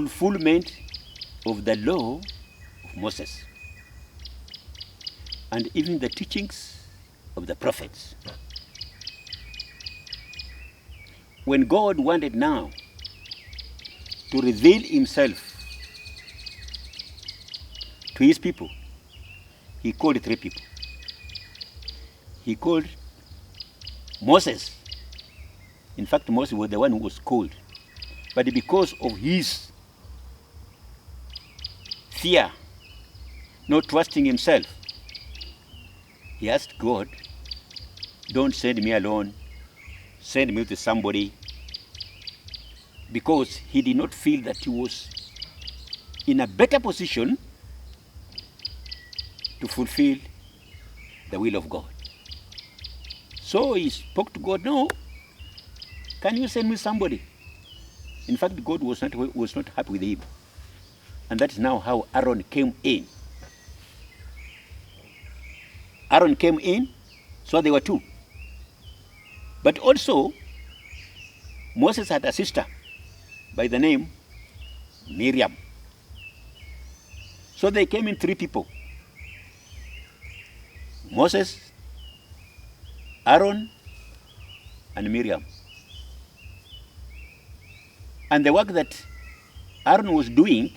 fulfillment of the law of Moses and even the teachings of the prophets. When God wanted now to reveal himself to his people, he called 3 people. He called Moses. In fact, Moses was the one who was called. But because of his fear, not trusting himself, he asked God, don't send me alone, send me to somebody, because he did not feel that he was in a better position to fulfill the will of God. So he spoke to God, no, can you send me somebody? In fact, God was not happy with him. And that is now how Aaron came in. Aaron came in, so there were 2. But also, Moses had a sister by the name Miriam. So they came in 3 people. Moses, Aaron, and Miriam. And the work that Aaron was doing,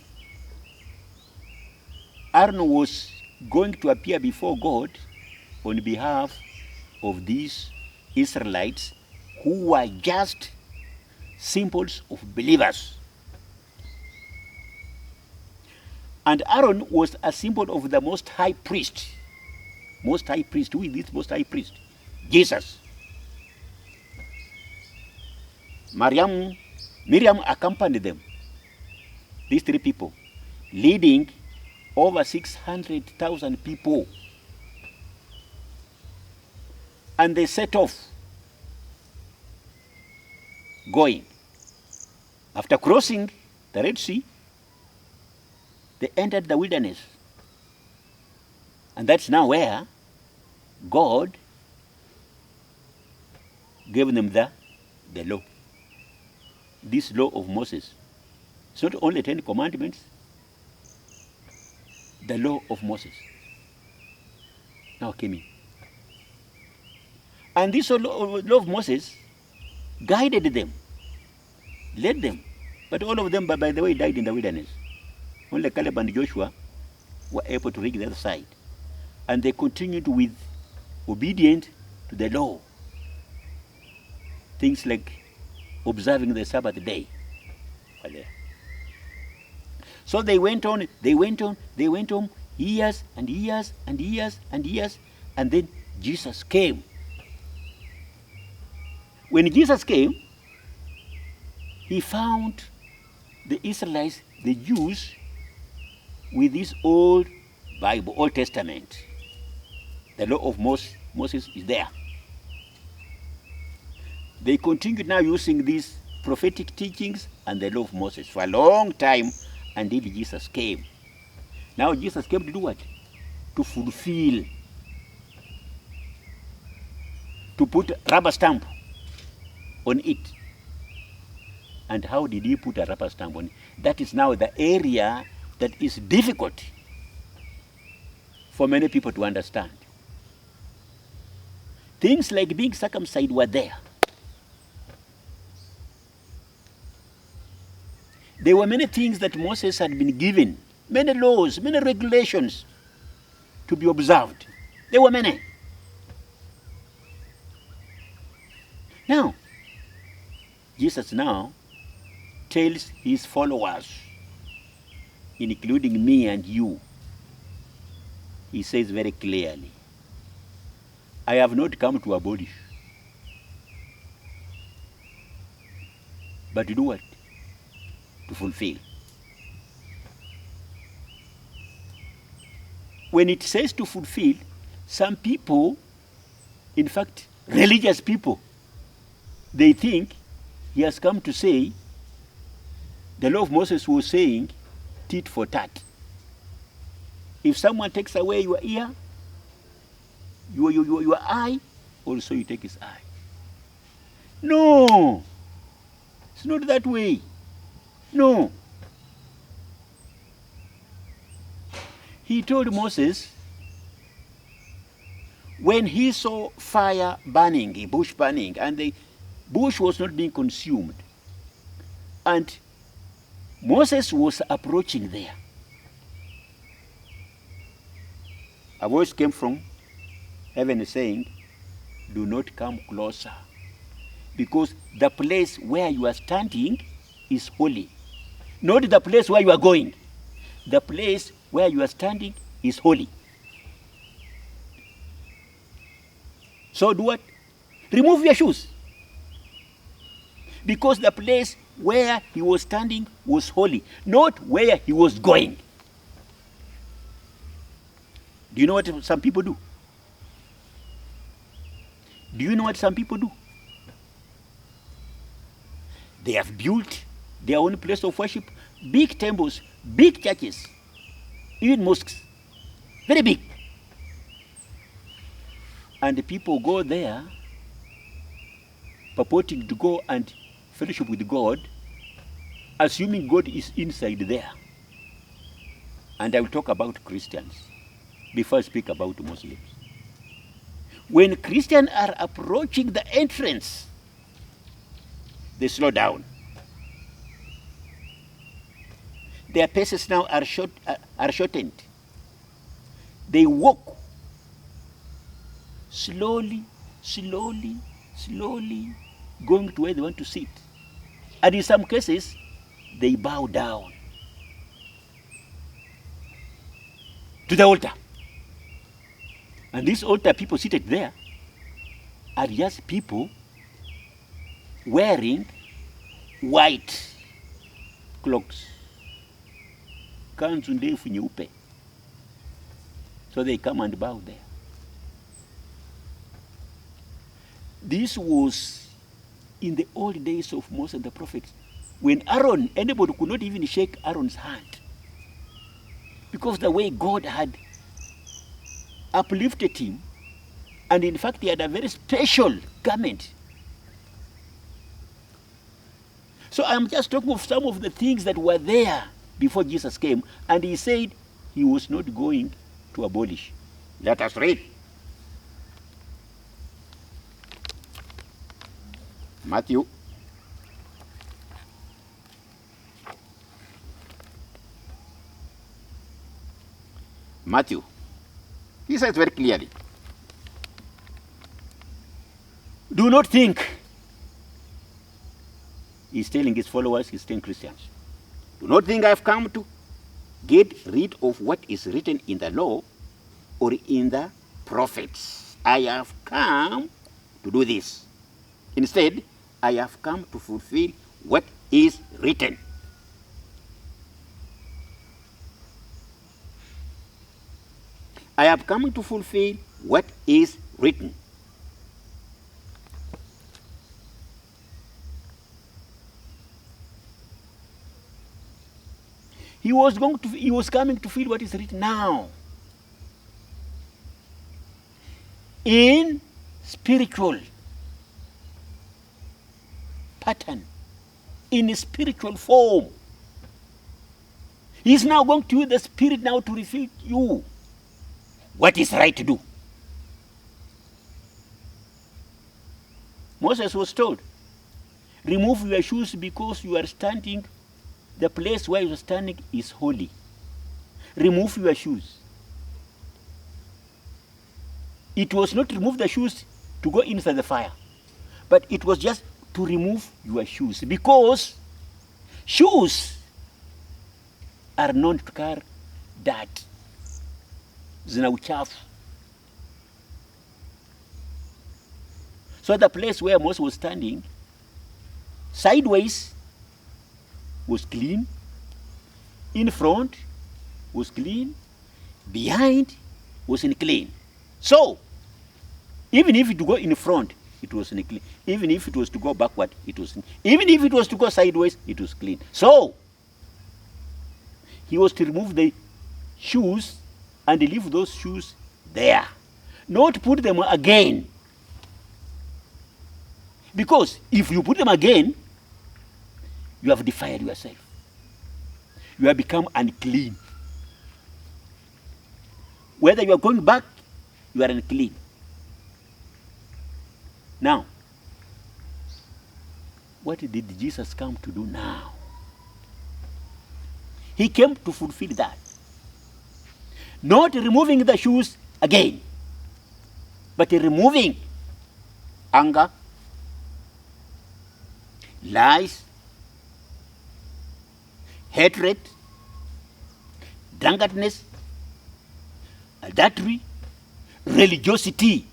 Aaron was going to appear before God on behalf of these Israelites who were just symbols of believers. And Aaron was a symbol of the Most High Priest. Most High Priest, who is this Most High Priest? Jesus. Miriam accompanied them, these 3 people, leading over 600,000 people. And they set off going. After crossing the Red Sea, they entered the wilderness. And that's now where God gave them the law. This law of Moses. It's not only 10 commandments, the law of Moses now came in. And this law of Moses guided them, led them. But all of them, by the way, died in the wilderness. Only Caleb and Joshua were able to reach the other side. And they continued with obedience to the law. Things like observing the Sabbath day. So they went on, years and years and years and years, and then Jesus came. When Jesus came, he found the Israelites, the Jews, with this old Bible, Old Testament. The law of Moses is there. They continued now using these prophetic teachings and the law of Moses for a long time until Jesus came. Now Jesus came to do what? To fulfill, to put a rubber stamp on it. And how did he put a rubber stamp on it? That is now the area that is difficult for many people to understand. Things like being circumcised were there. There were many things that Moses had been given, many laws, many regulations to be observed. There were many. Now, Jesus now tells his followers, including me and you, he says very clearly, I have not come to abolish, but to do what? To fulfill. When it says to fulfill, some people, in fact, religious people, they think he has come to say the law of Moses was saying tit for tat. If someone takes away your ear, your eye, also you take his eye. No, it's not that way. No. He told Moses, when he saw fire burning, a bush burning, and the bush was not being consumed, and Moses was approaching there, a voice came from heaven saying, do not come closer, because the place where you are standing is holy. Not the place where you are going. The place where you are standing is holy. So do what? Remove your shoes. Because the place where he was standing was holy, not where he was going. Do you know what some people do? Do you know what some people do? They have built their own place of worship, big temples, big churches, even mosques, very big. And the people go there purporting to go and fellowship with God, assuming God is inside there. And I will talk about Christians before I speak about Muslims. When Christians are approaching the entrance, they slow down. Their paces now are shortened. They walk slowly, slowly, slowly, going to where they want to sit. And in some cases, they bow down to the altar. And this altar, people seated there are just people wearing white cloaks, kanzu ndefu nyeupe. So they come and bow there. This was in the old days of Moses and the prophets, when Aaron, anybody could not even shake Aaron's hand, because the way God had uplifted him, and in fact he had a very special garment. So I'm just talking of some of the things that were there before Jesus came, and he said he was not going to abolish. Let us read. Matthew. He says very clearly, do not think, he's telling his followers, he's telling Christians, do not think I've come to get rid of what is written in the law or in the prophets. I have come to do this. Instead, I have come to fulfill what is written. I have come to fulfill what is written. He was coming to fulfill what is written now. In spiritual pattern, in a spiritual form. He's now going to use the Spirit now to reveal to you what is right to do. Moses was told, remove your shoes because you are standing, the place where you are standing is holy. Remove your shoes. It was not to remove the shoes to go inside the fire, but it was just to remove your shoes, because shoes are known to carry dirt, zina uchafu. So the place where Moses was standing, sideways was clean, in front was clean, behind was unclean. So even if it go in front, it was clean. Even if it was to go backward, it was clean. Even if it was to go sideways, it was clean. So he was to remove the shoes and leave those shoes there, not put them again. Because if you put them again, you have defiled yourself. You have become unclean. Whether you are going back, you are unclean. Now, what did Jesus come to do now? He came to fulfill that. Not removing the shoes again, but removing anger, lies, hatred, drunkenness, adultery, religiosity.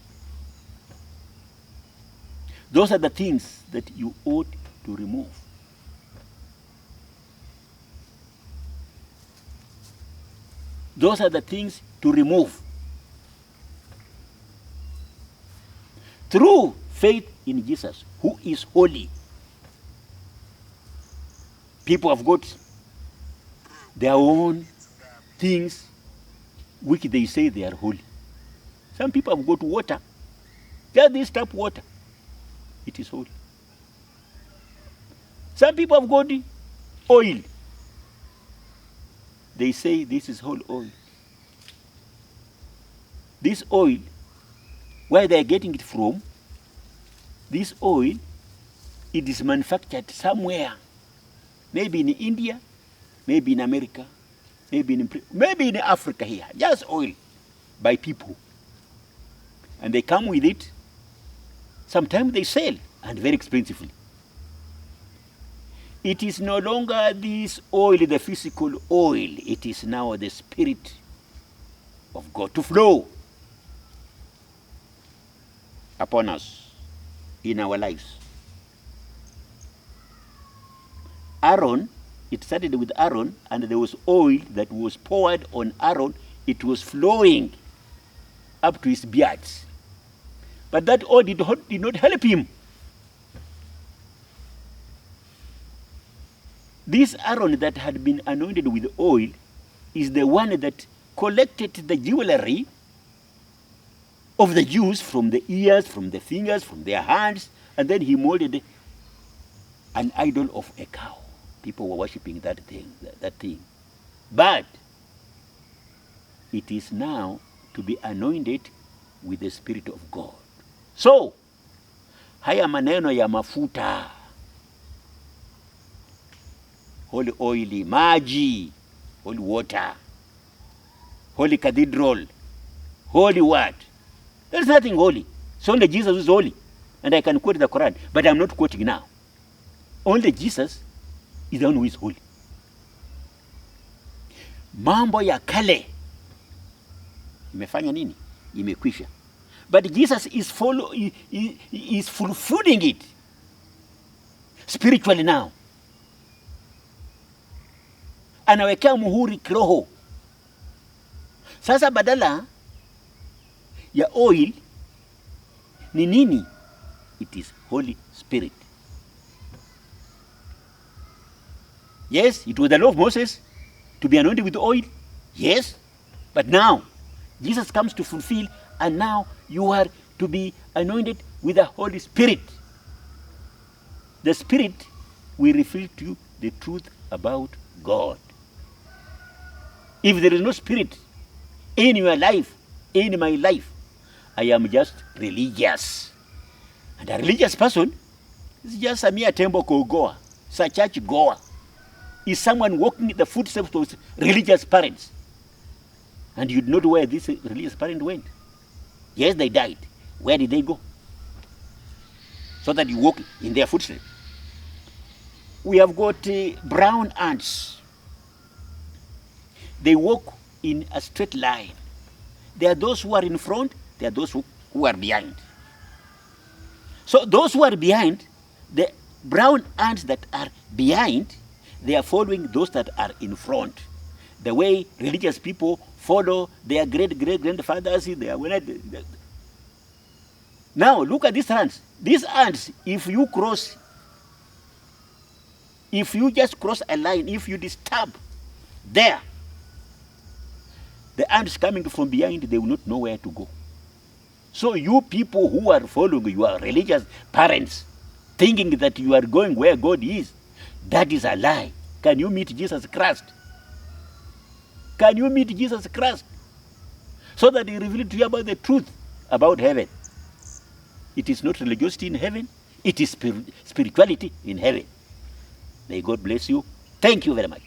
Those are the things that you ought to remove. Those are the things to remove. Through faith in Jesus, who is holy. People have got their own things which they say they are holy. Some people have got water. Just this tap water. It is holy. Some people have got oil. They say this is whole oil. This oil, where they are getting it from, this oil, it is manufactured somewhere. Maybe in India, maybe in America, maybe in Africa here. Just oil by people. And they come with it. Sometimes they sell, and very expensively. It is no longer this oil, the physical oil. It is now the Spirit of God to flow upon us in our lives. Aaron, it started with Aaron, and there was oil that was poured on Aaron. It was flowing up to his beards. But that oil did not help him. This Aaron that had been anointed with oil is the one that collected the jewelry of the Jews from the ears, from the fingers, from their hands, and then he molded an idol of a cow. People were worshipping that thing. But it is now to be anointed with the Spirit of God. So, haya maneno ya mafuta, holy oil, maji, holy water, holy cathedral, holy what? There is nothing holy. It's only Jesus who is holy. And I can quote the Quran, but I'm not quoting now. Only Jesus is the one who is holy. Mambo ya kale imefanya nini? Imekwisha. But Jesus is fulfilling it spiritually now. Anawekea muhuri kiroho. Sasa badala ya oil ni nini? It is Holy Spirit. Yes, it was the law of Moses to be anointed with oil. Yes, but now Jesus comes to fulfill, and now you are to be anointed with the Holy Spirit. The Spirit will reveal to you the truth about God. If there is no Spirit in your life, in my life, I am just religious. And a religious person is just a mere temple goer, it's a church goer. Is someone walking in the footsteps of his religious parents. And you know where this religious parent went. Yes, they died. Where did they go? So that you walk in their footsteps. We have got brown ants. They walk in a straight line. There are those who are in front, there are those who are behind. So those who are behind, the brown ants that are behind, they are following those that are in front. The way religious people follow their great-grandfathers. Now look at these ants. These ants, if you just cross a line, if you disturb there, the ants coming from behind, they will not know where to go. So you people who are following your religious parents, thinking that you are going where God is, that is a lie. Can you meet Jesus Christ? Can you meet Jesus Christ? so that he revealed to you about the truth about heaven. It is not religiosity in heaven, it is spirituality in heaven. May God bless you. Thank you very much.